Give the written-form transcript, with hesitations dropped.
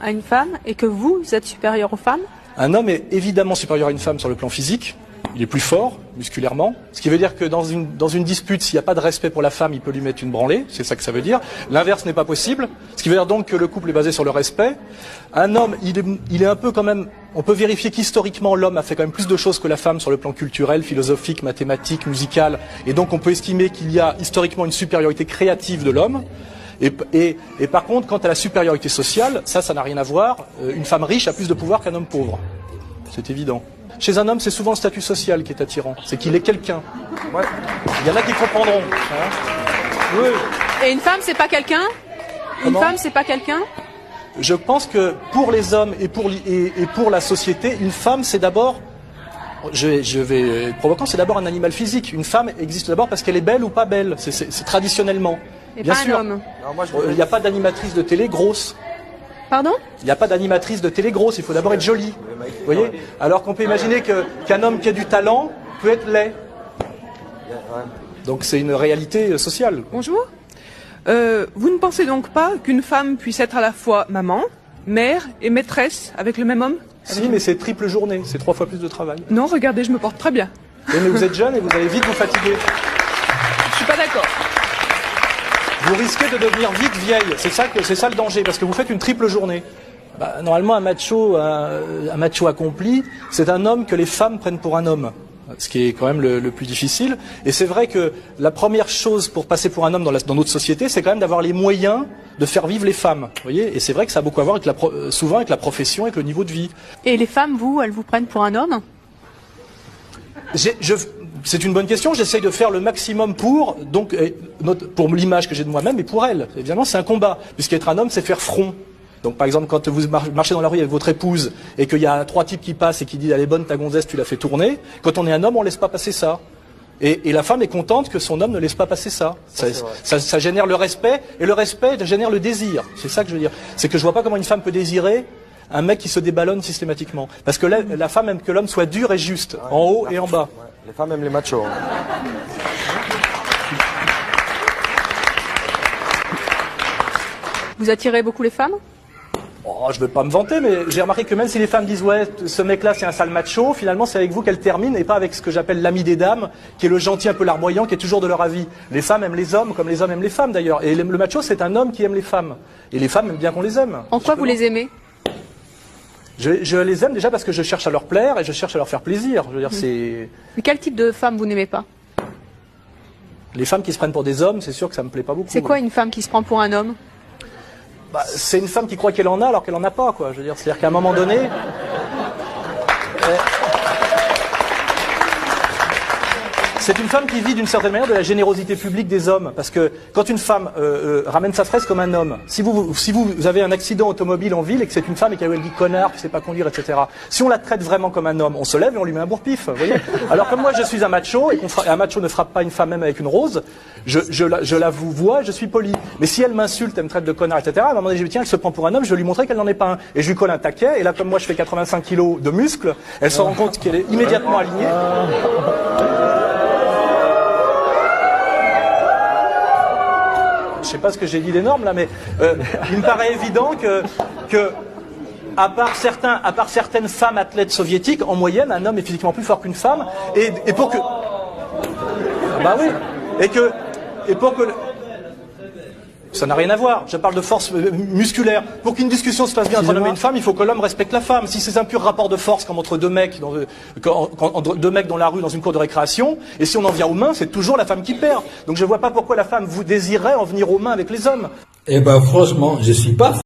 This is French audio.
à une femme et que vous êtes supérieur aux femmes? Un homme est évidemment supérieur à une femme sur le plan physique. Il est plus fort, musculairement. Ce qui veut dire que dans une dispute, s'il n'y a pas de respect pour la femme, il peut lui mettre une branlée. C'est ça que ça veut dire. L'inverse n'est pas possible. Ce qui veut dire donc que le couple est basé sur le respect. Un homme, il est un peu quand même... On peut vérifier qu'historiquement, l'homme a fait quand même plus de choses que la femme sur le plan culturel, philosophique, mathématique, musical. Et donc on peut estimer qu'il y a historiquement une supériorité créative de l'homme. Et par contre, quant à la supériorité sociale, ça n'a rien à voir. Une femme riche a plus de pouvoir qu'un homme pauvre. C'est évident. Chez un homme, c'est souvent le statut social qui est attirant. C'est qu'il est quelqu'un. Ouais. Il y en a qui comprendront. Hein. Oui. Et une femme, c'est pas quelqu'un? Une femme, c'est pas quelqu'un? Je pense que pour les hommes et pour la société, une femme, c'est d'abord... Je vais être provocant, c'est d'abord un animal physique. Une femme existe d'abord parce qu'elle est belle ou pas belle. C'est traditionnellement. Et bien pas sûr. un homme. Il n'y a pas d'animatrice de télé grosse. Pardon? Il n'y a pas d'animatrice de télé grosse, il faut d'abord être joli. Vous voyez? Alors qu'on peut imaginer qu'un homme qui a du talent peut être laid. Donc c'est une réalité sociale. Bonjour. Vous ne pensez donc pas qu'une femme puisse être à la fois maman, mère et maîtresse avec le même homme? Si, mais c'est triple journée, c'est 3 fois plus de travail. Non, regardez, je me porte très bien. Oui, mais vous êtes jeune et vous allez vite vous fatiguer. Je suis pas d'accord. Vous risquez de devenir vite vieille, c'est ça le danger, parce que vous faites une triple journée. Normalement, un macho accompli, c'est un homme que les femmes prennent pour un homme, ce qui est quand même le plus difficile. Et c'est vrai que la première chose pour passer pour un homme dans notre société, c'est quand même d'avoir les moyens de faire vivre les femmes. Vous voyez, et c'est vrai que ça a beaucoup à voir avec souvent avec la profession, avec le niveau de vie. Et les femmes, vous, elles vous prennent pour un homme? C'est une bonne question. J'essaye de faire le maximum pour l'image que j'ai de moi-même et pour elle. Évidemment, c'est un combat, puisqu'être un homme, c'est faire front. Donc, par exemple, quand vous marchez dans la rue avec votre épouse et qu'il y a 3 types qui passent et qui disent « Elle est bonne ta gonzesse, tu l'as fait tourner », quand on est un homme, on laisse pas passer ça. Et la femme est contente que son homme ne laisse pas passer ça. Ça génère le respect, et le respect génère le désir. C'est ça que je veux dire. C'est que je vois pas comment une femme peut désirer un mec qui se déballonne systématiquement. Parce que la femme aime que l'homme soit dur et juste, en haut et en bas. Les femmes aiment les machos. Vous attirez beaucoup les femmes? Oh, je veux pas me vanter, mais j'ai remarqué que même si les femmes disent « Ouais, ce mec-là, c'est un sale macho », finalement, c'est avec vous qu'elles terminent et pas avec ce que j'appelle l'ami des dames, qui est le gentil un peu larmoyant, qui est toujours de leur avis. Les femmes aiment les hommes comme les hommes aiment les femmes, d'ailleurs. Et le macho, c'est un homme qui aime les femmes. Et les femmes aiment bien qu'on les aime. En quoi vous les aimez? Je les aime déjà parce que je cherche à leur plaire et je cherche à leur faire plaisir. Je veux dire, c'est... Mais quel type de femme vous n'aimez pas? Les femmes qui se prennent pour des hommes, c'est sûr que ça me plaît pas beaucoup. C'est quoi une femme qui se prend pour un homme? C'est une femme qui croit qu'elle en a alors qu'elle en a pas, quoi. Je veux dire, c'est-à-dire qu'à un moment donné... C'est une femme qui vit d'une certaine manière de la générosité publique des hommes. Parce que quand une femme ramène sa fraise comme un homme, si vous avez un accident automobile en ville et que c'est une femme et qu'elle dit connard, tu sais pas conduire, etc. Si on la traite vraiment comme un homme, on se lève et on lui met un bourre-pif. Vous voyez. Alors comme moi je suis un macho et un macho ne frappe pas une femme même avec une rose, je la vous vois et je suis poli. Mais si elle m'insulte, elle me traite de connard, etc. À un moment donné je dis tiens, elle se prend pour un homme, je vais lui montrer qu'elle n'en est pas un. Et je lui colle un taquet et là comme moi je fais 85 kilos de muscles, elle se rend compte qu'elle est immédiatement alignée. Je sais pas ce que j'ai dit d'énorme là, mais il me paraît évident que à part certaines femmes athlètes soviétiques, en moyenne, un homme est physiquement plus fort qu'une femme, et pour que... Bah oui, et pour que... Ça n'a rien à voir, je parle de force musculaire. Pour qu'une discussion se passe bien entre un homme et une femme, il faut que l'homme respecte la femme. Si c'est un pur rapport de force comme entre deux mecs dans la rue, dans une cour de récréation, et si on en vient aux mains, c'est toujours la femme qui perd. Donc je vois pas pourquoi la femme vous désirerait en venir aux mains avec les hommes. Eh ben franchement, je suis pas